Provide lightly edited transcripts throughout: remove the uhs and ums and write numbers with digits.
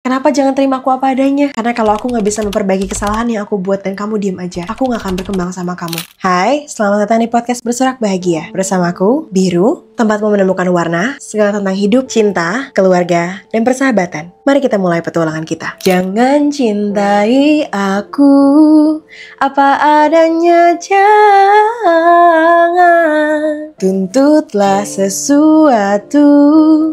Kenapa jangan terima aku apa adanya? Karena kalau aku nggak bisa memperbaiki kesalahan yang aku buat dan kamu diem aja, aku nggak akan berkembang sama kamu. Hai, selamat datang di podcast Bersorak Bahagia. Bersama aku, Biru, tempatmu menemukan warna, segala tentang hidup, cinta, keluarga, dan persahabatan. Mari kita mulai petualangan kita. Jangan cintai aku apa adanya, jangan tuntutlah sesuatu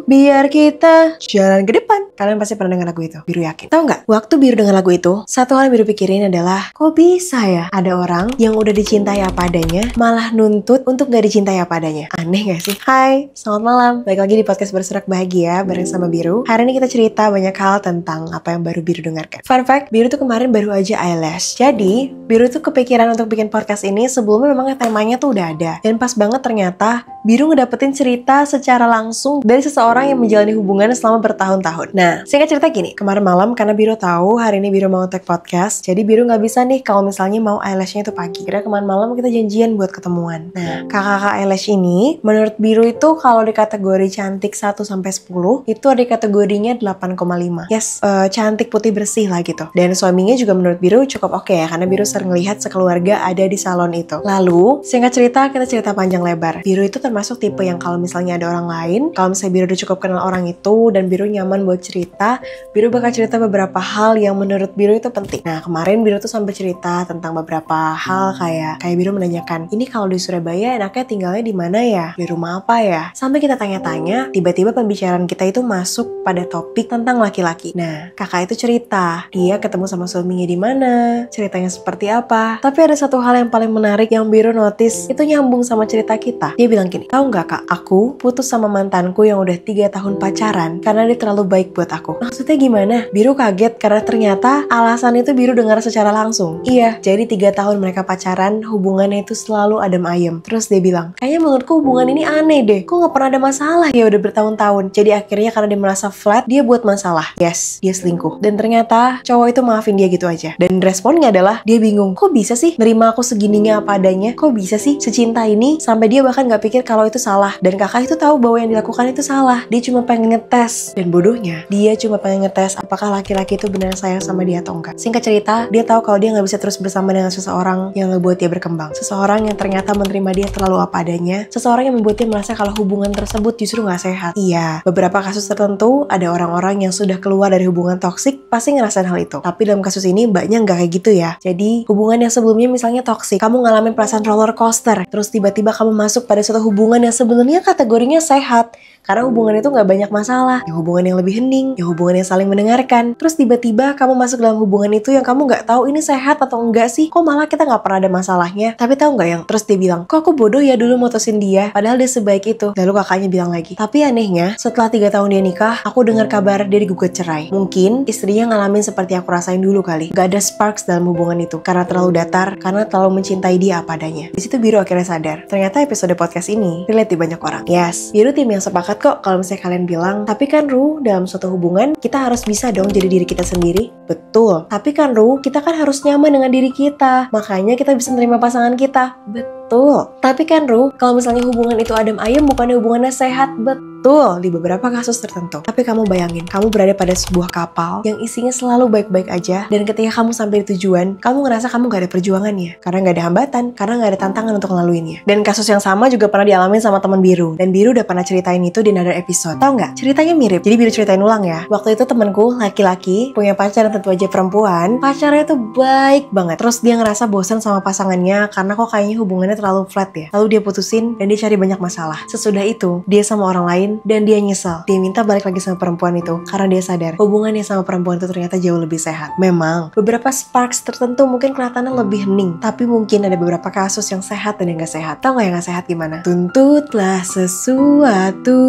biar kita jalan ke depan. Kalian pasti pernah dengar lagu itu, Biru yakin. Tahu nggak? Waktu Biru dengar lagu itu, satu hal yang Biru pikirin adalah, kok bisa ya ada orang yang udah dicintai apa adanya, malah nuntut untuk gak dicintai apa adanya? Aneh gak sih? Hai, selamat malam. Balik lagi di podcast Bersorak Bahagia bareng sama Biru. Hari ini kita cerita banyak hal tentang apa yang baru Biru dengarkan. Fun fact, Biru tuh kemarin baru aja eyelash. Jadi, Biru tuh kepikiran untuk bikin podcast ini sebelumnya memang temanya tuh udah ada. Dan pas banget ternyata, Biru ngedapetin cerita secara langsung dari seseorang yang menjalani hubungan selama bertahun-tahun. Nah, singkat cerita gini, kemarin malam karena Biru tahu hari ini Biru mau take podcast, jadi Biru nggak bisa nih kalau misalnya mau eyelashnya itu pagi. Karena kemarin malam kita janjian buat ketemuan. Nah, kakak-kakak eyelash ini, menurut Biru itu kalau di kategori cantik 1-10, itu ada kategorinya 8,5. Yes, cantik putih bersih lah gitu. Dan suaminya juga menurut Biru cukup oke ya, karena Biru sering lihat sekeluarga ada di salon itu. Lalu, singkat cerita, kita cerita panjang lebar. Biru itu termasuk tipe yang kalau misalnya ada orang lain, kalau misalnya Biru udah cukup kenal orang itu, dan Biru nyaman buat cerita, Biru bakal cerita beberapa hal yang menurut Biru itu penting. Nah, kemarin Biru tuh sampai cerita tentang beberapa hal kayak Biru menanyakan, ini kalau di Surabaya enaknya tinggalnya di mana ya? Di rumah apa ya? Sampai kita tanya-tanya, tiba-tiba pembicaraan kita itu masuk pada topik tentang laki-laki. Nah, kakak itu cerita, dia ketemu sama suaminya di mana, ceritanya seperti apa. Tapi ada satu hal yang paling menarik yang Biru notice, itu nyambung sama cerita kita. Dia bilang gini, tahu nggak kak, aku putus sama mantanku yang udah 3 tahun pacaran karena dia terlalu baik buat aku. Maksudnya gimana? Biru kaget karena ternyata alasan itu Biru dengar secara langsung. Iya, jadi 3 tahun mereka pacaran, hubungannya itu selalu adem ayem. Terus dia bilang, kayaknya menurutku hubungan ini aneh deh, kok nggak pernah ada masalah ya udah bertahun-tahun. Jadi akhirnya karena dia merasa flat, dia buat masalah. Yes, dia selingkuh. Dan ternyata cowok itu maafin dia gitu aja. Dan responnya adalah, dia bingung, kok bisa sih nerima aku segininya apa adanya? Kok bisa sih secinta ini? Sampai dia bahkan nggak pikir kalau itu salah. Dan kakak itu tahu bahwa yang dilakukan itu salah. Dia cuma pengen ngetes. Dan bodohnya, dia cuma pengen ngetes apakah laki-laki itu benar sayang sama dia atau enggak. Singkat cerita, dia tahu kalau dia nggak bisa terus bersama dengan seseorang yang ngebuat dia berkembang. Seseorang yang ternyata menerima dia terlalu apa adanya. Seseorang yang membuat dia merasa kalau hubungan tersebut justru nggak sehat. Iya, beberapa kasus tertentu ada orang-orang yang sudah keluar dari hubungan toksik pasti ngerasain hal itu. Tapi dalam kasus ini mbaknya nggak kayak gitu ya. Jadi hubungan yang sebelumnya misalnya toksik, kamu ngalamin perasaan roller coaster, terus tiba-tiba kamu masuk pada suatu hubungan yang sebenarnya kategorinya sehat. Karena hubungan itu gak banyak masalah, yang hubungan yang lebih hening, yang hubungan yang saling mendengarkan. Terus tiba-tiba kamu masuk dalam hubungan itu yang kamu gak tahu ini sehat atau enggak sih. Kok malah kita gak pernah ada masalahnya. Tapi tahu gak yang terus dia bilang, kok aku bodoh ya dulu mutusin dia, padahal dia sebaik itu. Lalu kakaknya bilang lagi, tapi anehnya setelah 3 tahun dia nikah, aku dengar kabar dia digugat cerai. Mungkin istrinya ngalamin seperti aku rasain dulu kali. Gak ada sparks dalam hubungan itu, karena terlalu datar, karena terlalu mencintai dia apa adanya. Di situ Biru akhirnya sadar, ternyata episode podcast ini relate di banyak orang. Yes, Biru tim yang sepakat kok kalau misalnya kalian bilang, tapi kan Ru, dalam suatu hubungan kita harus bisa dong jadi diri kita sendiri. Betul. Tapi kan Ru, kita kan harus nyaman dengan diri kita. Makanya kita bisa menerima pasangan kita. Betul. Tapi kan Ru, kalau misalnya hubungan itu adem ayem bukannya hubungannya sehat. Betul, di beberapa kasus tertentu. Tapi kamu bayangin, kamu berada pada sebuah kapal yang isinya selalu baik-baik aja, dan ketika kamu sampai di tujuan, kamu ngerasa kamu gak ada perjuangannya. Karena gak ada hambatan, karena gak ada tantangan untuk ngelaluinnya. Dan kasus yang sama juga pernah dialamin sama teman Biru. Dan Biru udah pernah ceritain itu di another episode. Tahu nggak? Ceritanya mirip. Jadi Biru ceritain ulang ya. Waktu itu temanku laki-laki punya pacar dan tentu aja perempuan. Pacarnya tuh baik banget. Terus dia ngerasa bosan sama pasangannya karena kok kayaknya hubungannya terlalu flat ya. Lalu dia putusin dan dia cari banyak masalah. Sesudah itu, dia sama orang lain dan dia nyesel. Dia minta balik lagi sama perempuan itu karena dia sadar hubungannya sama perempuan itu ternyata jauh lebih sehat. Memang, beberapa sparks tertentu mungkin kelihatannya lebih hening, tapi mungkin ada beberapa kasus yang sehat dan yang gak sehat. Tahu gak yang gak sehat gimana? Tuntutlah sesuatu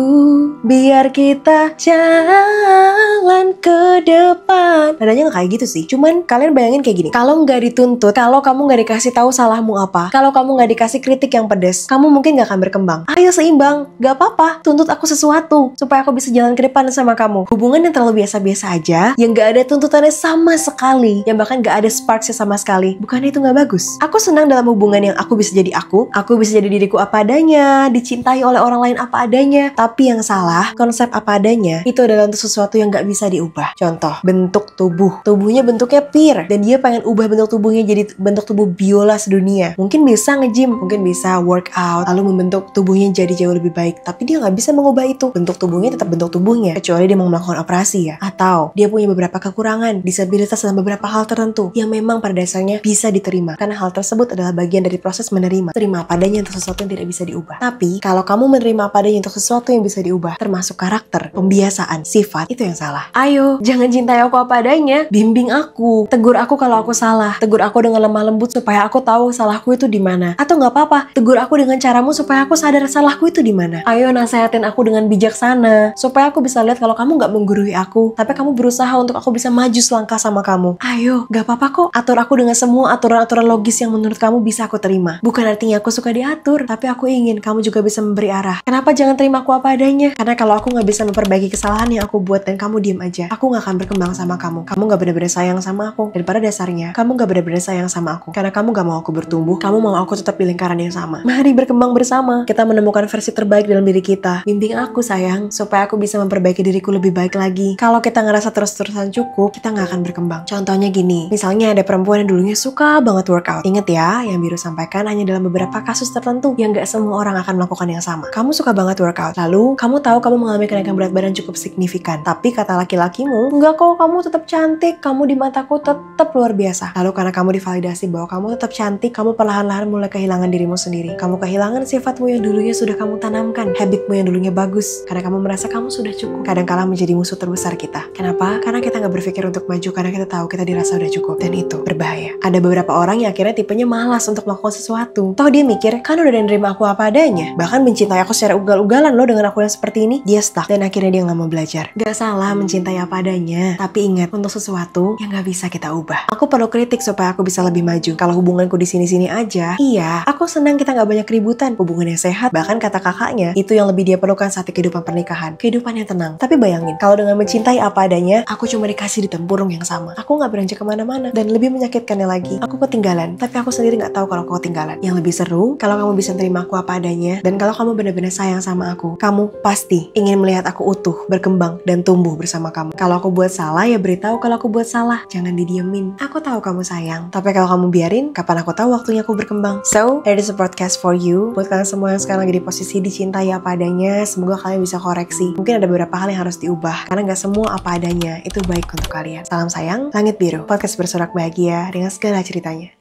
biar kita jalan ke depan. Nadanya gak kayak gitu sih. Cuman kalian bayangin kayak gini. Kalau gak dituntut, kalau kamu gak dikasih tahu salahmu apa, kalau kamu gak dikasih kritik yang pedes, kamu mungkin gak akan berkembang. Ayo seimbang, gak apa-apa. Tuntut aku sesuatu supaya aku bisa jalan ke depan sama kamu. Hubungan yang terlalu biasa-biasa aja, yang gak ada tuntutannya sama sekali, yang bahkan gak ada sparksnya sama sekali, bukannya itu gak bagus? Aku senang dalam hubungan yang aku bisa jadi aku bisa jadi diriku apa adanya, dicintai oleh orang lain apa adanya. Tapi yang salah, konsep apa adanya itu adalah untuk sesuatu yang gak bisa diubah. Contoh, bentuk tubuh. Tubuhnya bentuknya pir, dan dia pengen ubah bentuk tubuhnya jadi bentuk tubuh biola sedunia. Mungkin bisa nge-gym, mungkin bisa workout, lalu membentuk tubuhnya jadi jauh lebih baik. Tapi dia gak bisa mengubah itu. Bentuk tubuhnya tetap bentuk tubuhnya, kecuali dia mau melakukan operasi ya. Atau dia punya beberapa kekurangan, disabilitas dalam beberapa hal tertentu yang memang pada dasarnya bisa diterima. Karena hal tersebut adalah bagian dari proses menerima. Terima apa adanya untuk sesuatu yang tidak bisa diubah. Tapi kalau kamu menerima apa adanya untuk sesuatu yang bisa diubah, termasuk karakter, pembiasaan, sifat, itu yang salah. Ayo, jangan cintai aku apa adanya. Bimbing aku, tegur aku kalau aku salah, tegur aku dengan lemah lembut supaya aku tahu salahku itu di mana. Atau nggak apa-apa, tegur aku dengan caramu supaya aku sadar salahku itu di mana. Ayo nasehatin aku dengan bijaksana supaya aku bisa lihat kalau kamu nggak menggurui aku, tapi kamu berusaha untuk aku bisa maju selangkah sama kamu. Ayo, nggak apa-apa kok. Atur aku dengan semua aturan-aturan logis yang menurut kamu bisa aku terima. Bukan artinya aku suka diatur, tapi aku ingin kamu juga bisa memberi arah. Kenapa jangan terima aku apa adanya? Karena kalau aku nggak bisa memperbaiki kesalahan yang aku buat dan kamu diem aja, aku nggak akan berkembang sama kamu. Kamu nggak benar-benar sayang sama aku. Dan pada dasarnya, kamu nggak benar-benar sayang sama aku. Karena kamu nggak mau aku bertumbuh, kamu mau aku tetap di lingkaran yang sama. Mari berkembang bersama. Kita menemukan versi terbaik dalam diri kita. Bimbing aku sayang, supaya aku bisa memperbaiki diriku lebih baik lagi. Kalau kita ngerasa terus-terusan cukup, kita nggak akan berkembang. Contohnya gini, misalnya ada perempuan yang dulunya suka banget workout. Ingat ya, yang Biru sampaikan hanya dalam beberapa kasus tertentu yang gak semua orang akan melakukan yang sama. Kamu suka banget workout, lalu kamu tahu kamu mengalami kenaikan berat badan cukup signifikan. Tapi kata laki-lakimu, enggak kok, kamu tetap cantik, kamu di mataku tetap luar biasa. Lalu karena kamu divalidasi bahwa kamu tetap cantik, kamu perlahan-lahan mulai kehilangan dirimu sendiri. Kamu kehilangan sifatmu yang dulunya sudah kamu tanamkan, habitmu yang dulunya bagus, karena kamu merasa kamu sudah cukup. Kadang-kala menjadi musuh terbesar kita. Kenapa? Karena kita nggak berpikir untuk maju, karena kita tahu kita dirasa udah cukup. Dan itu berbahaya. Ada beberapa orang yang akhirnya tipenya malas untuk melakukan sesuatu. Toh dia mikir, kan udah nerima aku apa adanya. Bahkan mencintai aku secara ugal-ugalan loh dengan aku yang seperti ini. Dia stuck dan akhirnya dia nggak mau belajar. Gak salah mencintai apa adanya. Tapi ingat, untuk sesuatu yang gak bisa kita ubah. Aku perlu kritik supaya aku bisa lebih maju. Kalau hubunganku di sini-sini aja, iya, aku senang kita gak banyak ributan. Hubungan yang sehat, bahkan kata kakaknya, itu yang lebih dia perlukan saat di kehidupan pernikahan. Kehidupan yang tenang. Tapi bayangin, kalau dengan mencintai apa adanya, aku cuma dikasih di tempurung yang sama. Aku gak beranjak kemana-mana. Dan lebih menyakitkannya lagi, aku ketinggalan. Tapi aku sendiri gak tahu kalau aku ketinggalan. Yang lebih seru, kalau kamu bisa terima aku apa adanya, dan kalau kamu benar-benar sayang sama aku, kamu pasti ingin melihat aku utuh, berkembang, dan tumbuh bersama kamu. Kalau aku buat salah, ya beritahu kalau aku buat salah. Jangan didiemin. Aku tahu kamu sayang. Tapi kalau kamu biarin, kapan aku tahu waktunya aku berkembang. So, there is a podcast for you. Buat kalian semua yang sekarang lagi di posisi dicintai apa adanya, semoga kalian bisa koreksi. Mungkin ada beberapa hal yang harus diubah, karena gak semua apa adanya itu baik untuk kalian. Salam sayang, Langit Biru. Podcast bersorak bahagia dengan segala ceritanya.